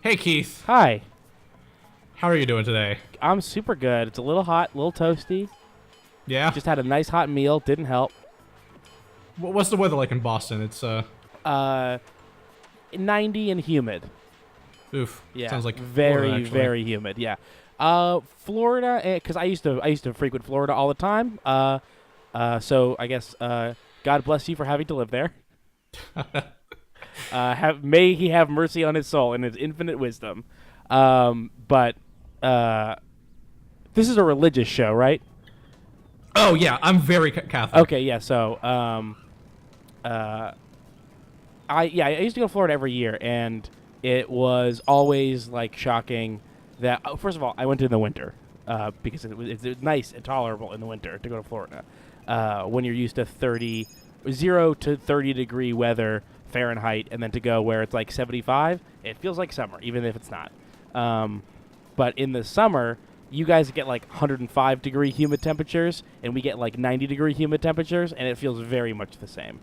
Hey, Keith. Hi. How are you doing today? I'm super good. It's a little hot, a little toasty. Yeah? Just had a nice hot meal. Didn't help. What's the weather like in Boston? It's, Uh, 90 and humid. oof. Yeah. Sounds like very, Florida, actually. very humid. Yeah. Florida, because I used to frequent Florida all the time. So I guess God bless you for having to live there. May he have mercy on his soul and his infinite wisdom. But this is a religious show, right? Oh, yeah. I'm very Catholic. Okay, yeah. So, I used to go to Florida every year, and it was always like shocking that first of all, I went in the winter because it's nice and tolerable in the winter to go to Florida when you're used to 0 to 30 degree weather Fahrenheit, and then to go where it's like 75, it feels like summer, even if it's not. But in the summer, you guys get like 105 degree humid temperatures, and we get like 90 degree humid temperatures, and it feels very much the same.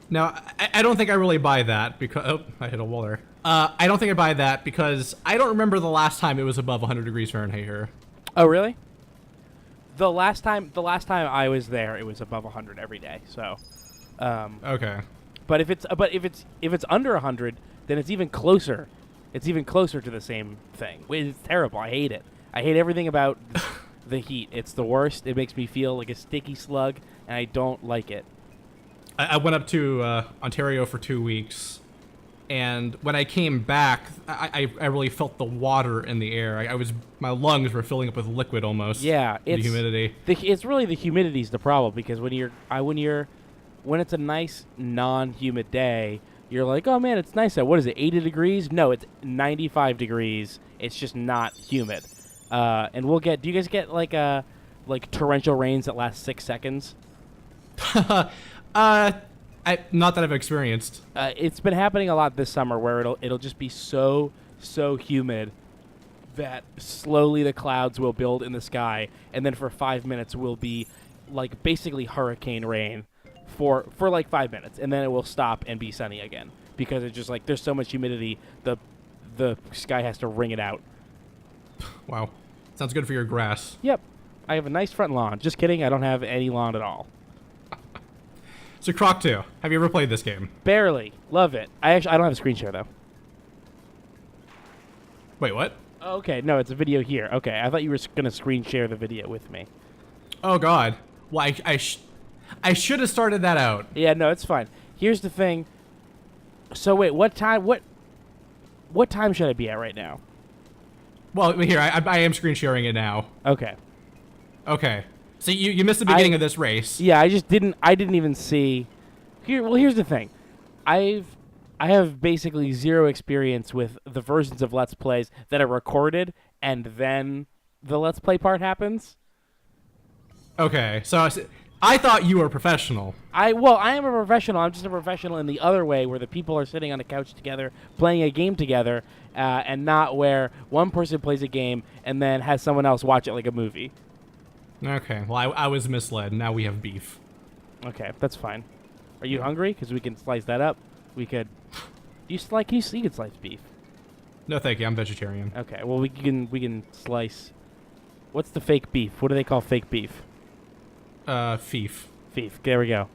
Now, I don't think I really buy that because... Oh, I hit a wall there. I don't think I buy that because I don't remember the last time it was above 100 degrees Fahrenheit here. Oh, really? The last time I was there, it was above 100 every day. So, Okay. but if it's under 100, then it's even closer. It's even closer to the same thing. It's terrible. I hate it. I hate everything about the heat. It's the worst. It makes me feel like a sticky slug, and I don't like it. I went up to Ontario for 2 weeks, and when I came back, I really felt the water in the air. My lungs were filling up with liquid almost. Yeah, the humidity. It's really the humidity's the problem, because when it's a nice non-humid day, you're like, oh man, it's nice out. What is it, 80 degrees? No, it's 95 degrees. It's just not humid. And do you guys get like torrential rains that last 6 seconds? Not that I've experienced. It's been happening a lot this summer, where it'll just be so humid that slowly the clouds will build in the sky, and then for 5 minutes will be like basically hurricane rain for like 5 minutes, and then it will stop and be sunny again, because it's just like there's so much humidity, the sky has to wring it out. Wow. Sounds good for your grass. Yep. I have a nice front lawn. Just kidding, I don't have any lawn at all. So Croc 2, have you ever played this game? Barely. Love it. I don't have a screen share, though. Wait, what? Oh, okay, no, it's a video here. Okay, I thought you were going to screen share the video with me. Oh, God. Well, I should have started that out. Yeah, no, it's fine. Here's the thing. So wait, what time should I be at right now? Well, here, I am screen sharing it now. Okay. Okay. So you missed the beginning of this race. Yeah, I didn't even see. Here's the thing. I have basically zero experience with the versions of Let's Plays that are recorded and then the Let's Play part happens. Okay, so I thought you were a professional. I am a professional. I'm just a professional in the other way, where the people are sitting on a couch together, playing a game together, and not where one person plays a game and then has someone else watch it like a movie. Okay, well, I was misled. Now we have beef. Okay, that's fine. Are you hungry? Because we can slice that up. We could... You can slice beef. No, thank you. I'm vegetarian. Okay, well, we can slice... What's the fake beef? What do they call fake beef? Fief. Beef. There we go.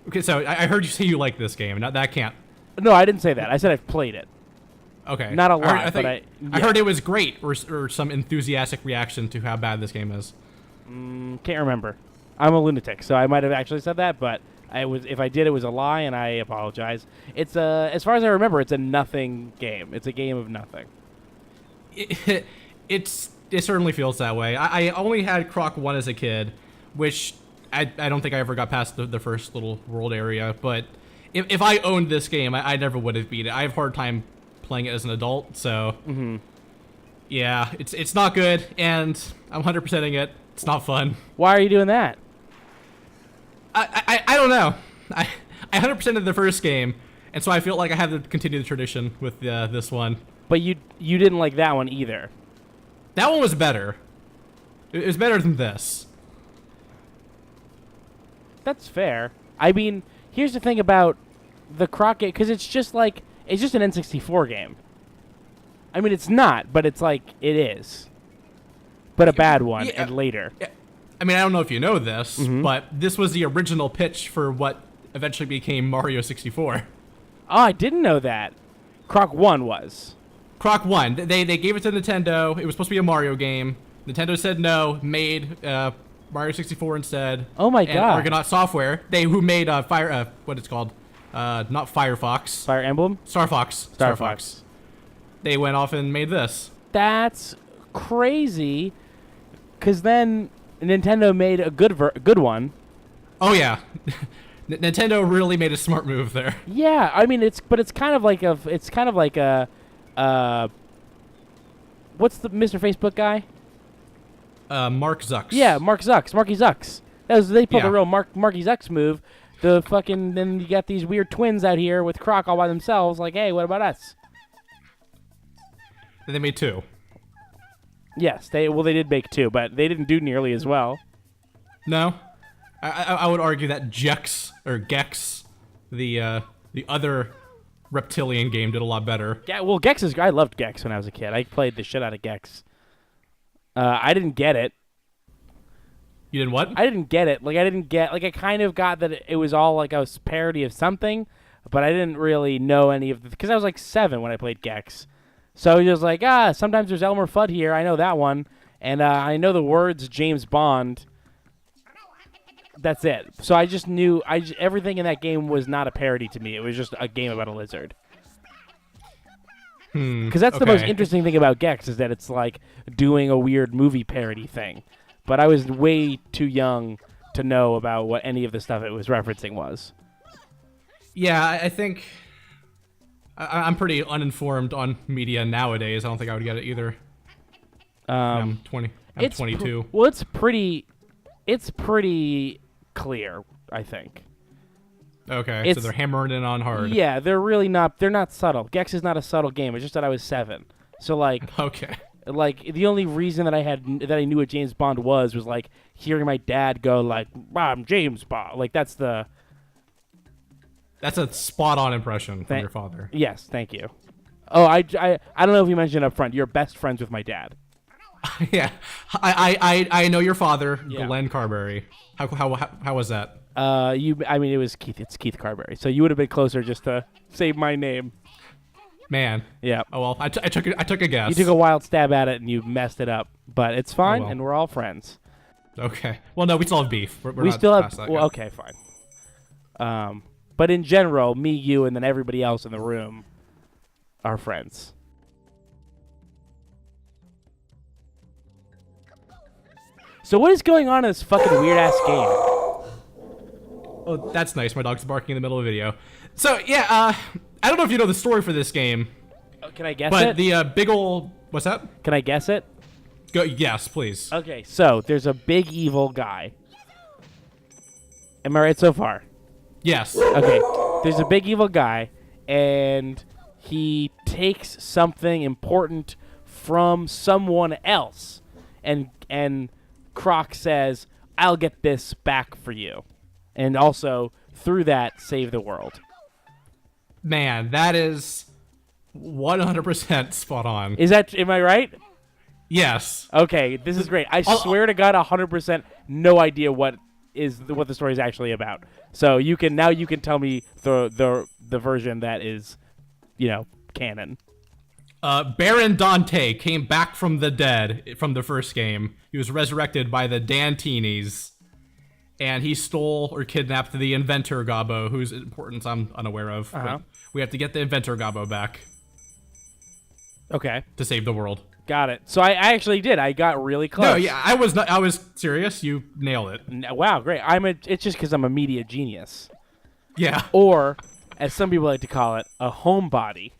Okay, so I heard you say you like this game. Now, that can't... No, I didn't say that. I said I've played it. Okay. Not a lot, I heard it was great, or some enthusiastic reaction to how bad this game is. Can't remember. I'm a lunatic, so I might have actually said that, but if I did, it was a lie, and I apologize. It's as far as I remember, it's a nothing game. It's a game of nothing. It certainly feels that way. I only had Croc 1 as a kid, which I don't think I ever got past the first little world area, but if I owned this game, I never would have beat it. I have a hard time playing it as an adult, so yeah, it's not good, and I'm 100%ing it. It's not fun. Why are you doing that? I don't know. I 100%ed the first game, and so I feel like I have to continue the tradition with this one. But you didn't like that one either. That one was better. It was better than this. That's fair. I mean, here's the thing about the Croc game, because it's just like It's just an N64 game. I mean, it's not, but it's like it is. But a bad one, and later. Yeah. I mean, I don't know if you know this, but this was the original pitch for what eventually became Mario 64. Oh, I didn't know that. Croc 1 was. Croc 1. They gave it to Nintendo. It was supposed to be a Mario game. Nintendo said no, made Mario 64 instead. Oh my and god. Argonaut Software, who made what it's called, not Firefox. Fire Emblem? Star Fox. Star Fox. They went off and made this. That's crazy. Because then Nintendo made a good one. Oh yeah. Nintendo really made a smart move there. Yeah, I mean it's kind of like a what's the Mr. Facebook guy? Mark Zucks. Yeah, Marky Zucks. They pulled Yeah. a real Marky Zucks move. Then you got these weird twins out here with Croc all by themselves. Like, hey, what about us? They made 2. Yes, they did make 2, but they didn't do nearly as well. No, I would argue that Gex, the other reptilian game, did a lot better. Yeah, well, I loved Gex when I was a kid. I played the shit out of Gex. I didn't get it. You didn't what? I didn't get it. I kind of got that it was all like a parody of something, but I didn't really know any of the, because I was like 7 when I played Gex. So he was like, sometimes there's Elmer Fudd here. I know that one. And I know the words James Bond. That's it. So I just knew everything in that game was not a parody to me. It was just a game about a lizard. Because that's the most interesting thing about Gex is that it's like doing a weird movie parody thing. But I was way too young to know about what any of the stuff it was referencing was. Yeah, I think I'm pretty uninformed on media nowadays. I don't think I would get it either. I'm 20. I'm 22. Well, it's pretty clear, I think. Okay, so they're hammering it on hard. Yeah, they're not subtle. Gex is not a subtle game. It's just that I was 7. So like Okay. Like the only reason that I knew what James Bond was like hearing my dad go like, "I'm James Bond." Like that's a spot on impression from your father. Yes, thank you. Oh, I don't know if you mentioned up front. You're best friends with my dad. Yeah, I know your father, Yeah. Glenn Carberry. How was that? It was Keith. It's Keith Carberry. So you would have been closer just to say my name. Man. Yeah. Oh well, I took a guess. You took a wild stab at it and you messed it up, but it's fine, well. and we're all friends. Okay. Well, no, we still have beef. We're We not still have. past that Well, yet. okay, fine. But in general, me, you, and then everybody else in the room are friends. So what is going on in this fucking weird ass game? Oh, that's nice. My dog's barking in the middle of a video. So yeah, I don't know if you know the story for this game, Can I guess but it? the big ol' what's that? Can I guess it? Go, yes, please. Okay, so there's a big evil guy. Am I right so far? Yes. Okay, there's a big evil guy, and he takes something important from someone else, and Croc says, "I'll get this back for you," and also through that save the world. Man, that is 100% spot on. Am I right? Yes. Okay, this is great. I swear to God, 100% no idea what the story is actually about. So you can tell me the version that is, canon. Baron Dante came back from the dead from the first game. He was resurrected by the Dantinis, and he stole or kidnapped the inventor Gobbo, whose importance I'm unaware of. But we have to get the inventor Gobbo back Okay, to save the world. got it. So I actually did. I got really close. No, yeah, I was serious. You nailed it. Wow, great. It's just because I'm a media genius, Yeah. or as some people like to call it, a homebody.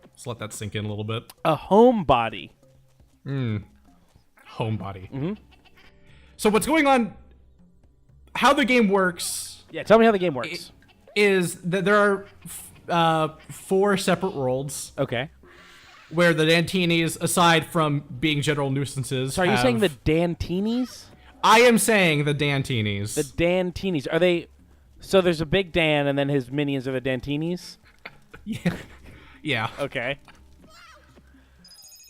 Let's let that sink in a little bit. A homebody. Homebody. Mm-hmm. So what's going on? How the game works? Yeah, tell me how the game works. Is that there are 4 separate worlds Okay. where the Dantinis, aside from being general nuisances, So are you saying the Dantinis? I am saying the Dantinis. The Dantinis. Are they... So there's a Big Dan, and then his minions are the Dantinis? Yeah. Yeah. Okay.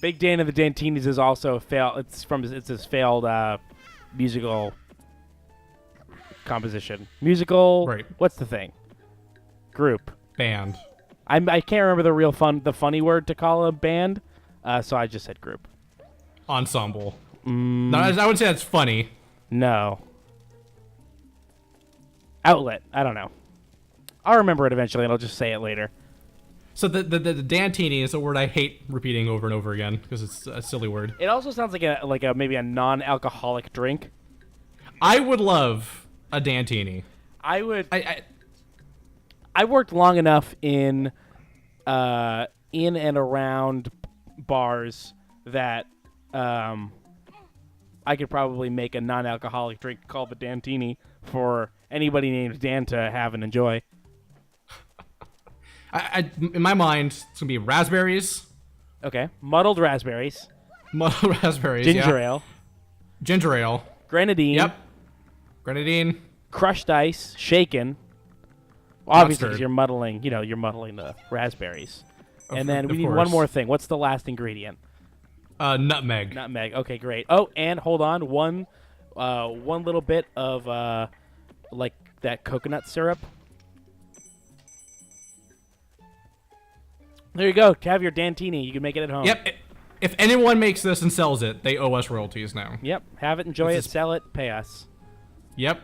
Big Dan and the Dantinis is also a fail. It's his failed musical composition. Musical. Right. What's the thing? Group. Band. I can't remember the funny word to call a band, so I just said group. Ensemble. No, I would say that's funny. No. Outlet. I don't know. I'll remember it eventually, and I'll just say it later. So the Dantini is a word I hate repeating over and over again because it's a silly word. It also sounds like a maybe a non-alcoholic drink. I would love a Dantini. I would. I worked long enough in and around bars that I could probably make a non-alcoholic drink called the Dantini for anybody named Dan to have and enjoy. In my mind, it's gonna be raspberries. Okay, muddled raspberries, Muddled raspberries. ginger yeah. ale, Ginger ale. grenadine, Yep. Grenadine. crushed ice, shaken. Obviously, because Mustard. you're muddling the raspberries. And then we of need one course. more thing. What's the last ingredient? Nutmeg. Nutmeg. Okay, great. Oh, and hold on, one little bit of like that coconut syrup. There you go. To have your Dantini, you can make it at home. Yep. If anyone makes this and sells it, they owe us royalties now. Yep. Have it, enjoy This it, is- sell it, pay us. Yep.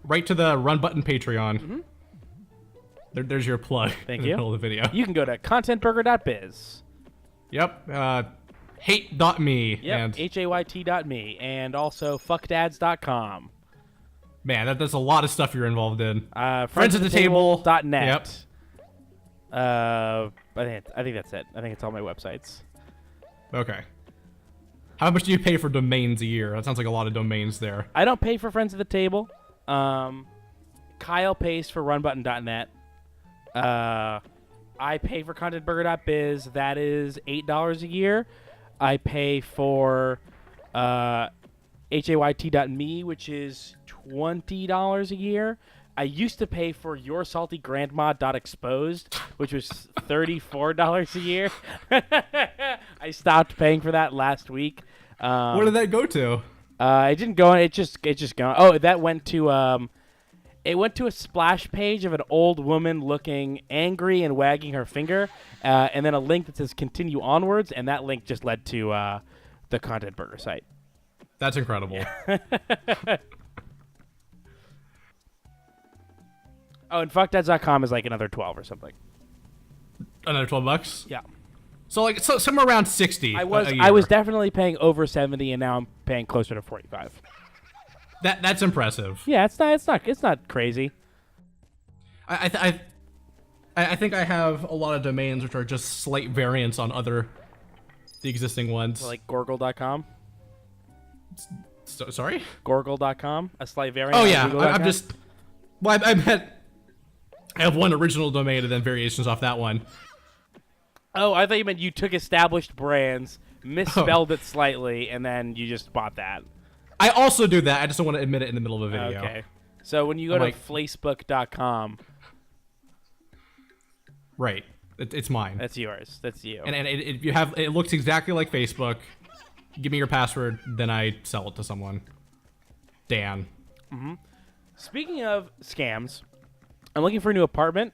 Right to the Run Button Patreon. Mm-hmm. There's your plug. Thank in the you. middle of the video. You can go to contentburger.biz. Yep. Hate.me. Yep. And HAYT.me. And also fuckdads.com. man, that's a lot of stuff you're involved in. Friends at the table. .net. Yep. I think that's it. I think it's all my websites. Okay. How much do you pay for domains a year? That sounds like a lot of domains there. I don't pay for Friends at the Table. Kyle pays for runbutton.net. I pay for contentburger.biz. That is $8 a year. I pay for HAYT.me, which is $20 a year. I used to pay for yoursaltygrandma.exposed, which was $34 a year. I stopped paying for that last week. Where did that go to? It didn't go. It just gone. Oh, that went to it went to a splash page of an old woman looking angry and wagging her finger, and then a link that says "Continue onwards," and that link just led to the Content Burger site. That's incredible. Oh, and fuckdads.com is like another 12 or something. Another $12? Yeah. So somewhere around 60. I a was year. definitely paying over 70, and now I'm paying closer to 45. That's impressive. Yeah, it's not crazy. I think I have a lot of domains which are just slight variants on the existing ones. Like Gorgle.com. Sorry? Gorgle.com, a slight variant. Oh on yeah, Google.com. I'm just. Well, I bet I have one original domain and then variations off that one. Oh, I thought you meant you took established brands, misspelled it slightly, and then you just bought that. I also do that. I just don't want to admit it in the middle of a video. Okay. So when you go I'm to like- Facebook.com, Right. It's mine. that's yours. That's you. And it looks exactly like Facebook. Give me your password, then I sell it to someone. Dan. Speaking of scams, I'm looking for a new apartment.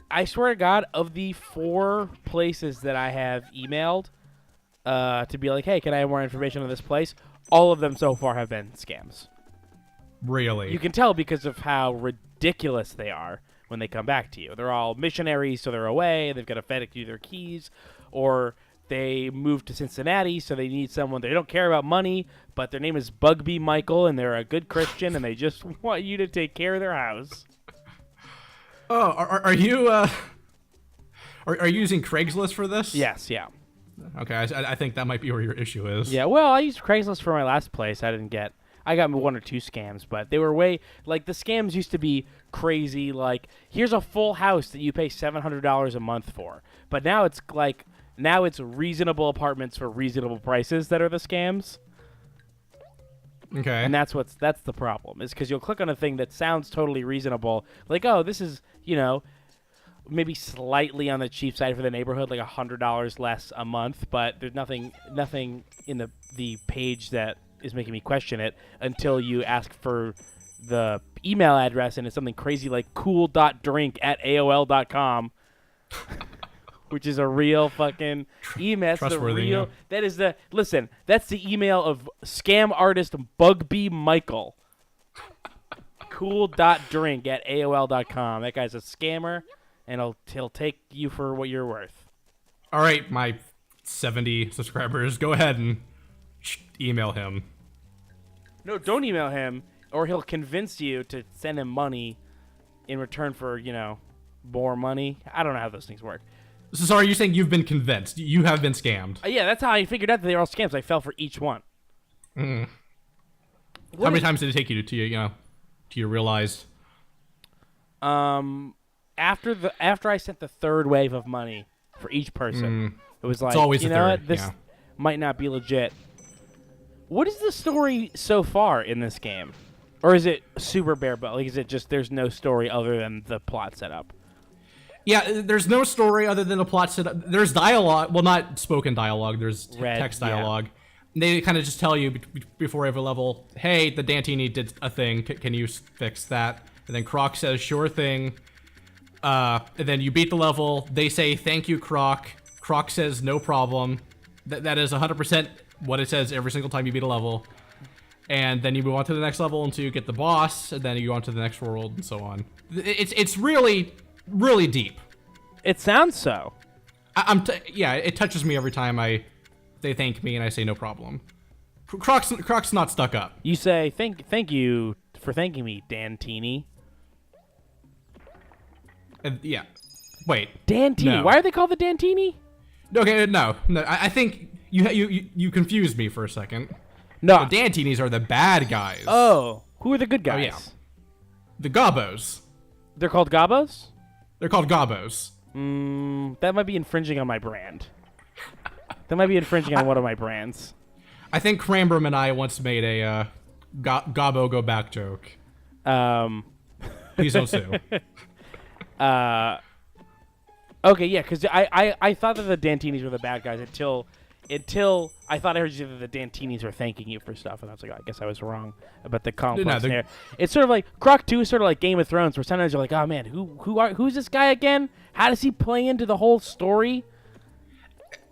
I swear to God, of the 4 places that I have emailed to be like, hey, can I have more information on this place? All of them so far have been scams. Really? You can tell because of how ridiculous they are when they come back to you. They're all missionaries, so they're away. They've got to FedEx you their keys, or they moved to Cincinnati, so they need someone. They don't care about money, but their name is Bugby Michael, and they're a good Christian, and they just want you to take care of their house. Oh, are you are you using Craigslist for this? Yes, yeah. Okay, I think that might be where your issue is. Yeah, well, I used Craigslist for my last place. I got 1 or 2 scams, but they were the scams used to be crazy, like, here's a full house that you pay $700 a month for. But now it's reasonable apartments for reasonable prices that are the scams. Okay. And that's the problem, is because you'll click on a thing that sounds totally reasonable, like, oh, this is, maybe slightly on the cheap side for the neighborhood, like $100 less a month, but there's nothing in the page that is making me question it until you ask for the email address, and it's something crazy like cool.drink@aol.com. Which is a real fucking email. That's Trustworthy, the real. That is the listen. That's the email of scam artist Bugbee Michael. Cool.drink@aol.com. That guy's a scammer, and he'll take you for what you're worth. All right, my 70 subscribers, go ahead and email him. No, don't email him, or he'll convince you to send him money in return for more money. I don't know how those things work. So sorry, you're saying you've been convinced. You have been scammed. Yeah, that's how I figured out that they were all scams. I fell for each one. How many times did it take you to you realize? After I sent the third wave of money for each person, it was like, It's always you the know third, what, this yeah. might not be legit. What is the story so far in this game? Or is it super bare bones? Like, is it just there's no story other than the plot setup? Yeah, there's no story other than a plot setup. There's dialogue. Well, not spoken dialogue. There's text dialogue. Yeah. They kind of just tell you before every level, hey, the Dantini did a thing. Can you fix that? And then Croc says, sure thing. And then you beat the level. They say, thank you, Croc. Croc says, no problem. That is 100% what it says every single time you beat a level. And then you move on to the next level until you get the boss, and then you go on to the next world, and so on. It's really, really deep. It sounds so. It touches me every time they thank me and I say no problem. Croc's not stuck up. You say thank you for thanking me, Dantini. Yeah. Wait. Dantini. No. Why are they called the Dantini? Okay, no. I think you confused me for a second. No. The Dantinis are the bad guys. Oh, who are the good guys? Oh, yeah. The Gobos. They're called Gobos? They're called Gobos. That might be infringing on my brand. That might be infringing on one of my brands. I think Cranbroom and I once made a Gobbo go back joke. Please don't sue. Okay, yeah, because I thought that the Dantinis were the bad guys until I thought I heard you say that the Dantinis were thanking you for stuff, and I was like, I guess I was wrong about the complex there. It's sort of like Croc 2 is sort of like Game of Thrones, where sometimes you're like, oh man, who's this guy again? How does he play into the whole story?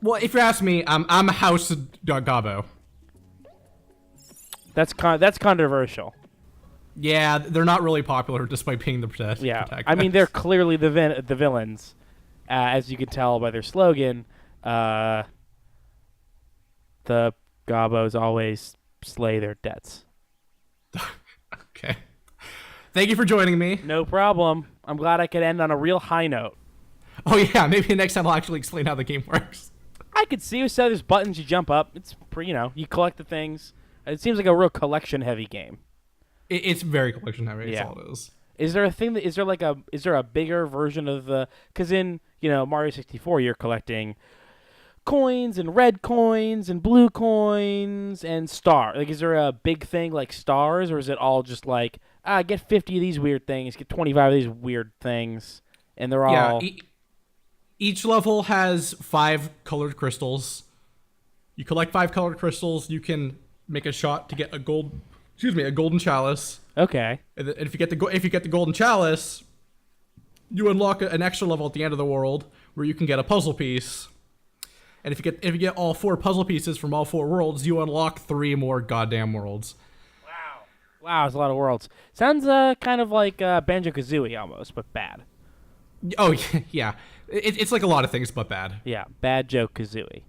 Well, if you ask me, I'm House Gobbo. That's controversial. Yeah, they're not really popular despite being the protagonist. Yeah, I mean they're clearly the villains, as you can tell by their slogan. The Gobbos always slay their debts. Okay. Thank you for joining me. No problem. I'm glad I could end on a real high note. Oh yeah, maybe next time I'll actually explain how the game works. I could see. So there's buttons, you jump up. It's you collect the things. It seems like a real collection-heavy game. It's very collection heavy. Yeah. That's all it is. Is there a thing that is there a bigger version of the? Because in Mario 64, you're collecting coins and red coins and blue coins and star. Like, is there a big thing like stars, or is it all just like get 50 of these weird things, get 25 of these weird things, and they're all Each level has 5 colored crystals. You collect 5 colored crystals. You can make a shot to get a golden chalice. Okay. And if you get the golden chalice, you unlock an extra level at the end of the world where you can get a puzzle piece. And if you get all 4 puzzle pieces from all 4 worlds, you unlock 3 more goddamn worlds. Wow, it's a lot of worlds. Sounds kind of like Banjo-Kazooie almost, but bad. Oh yeah, it's like a lot of things but bad. Yeah, bad joke Kazooie.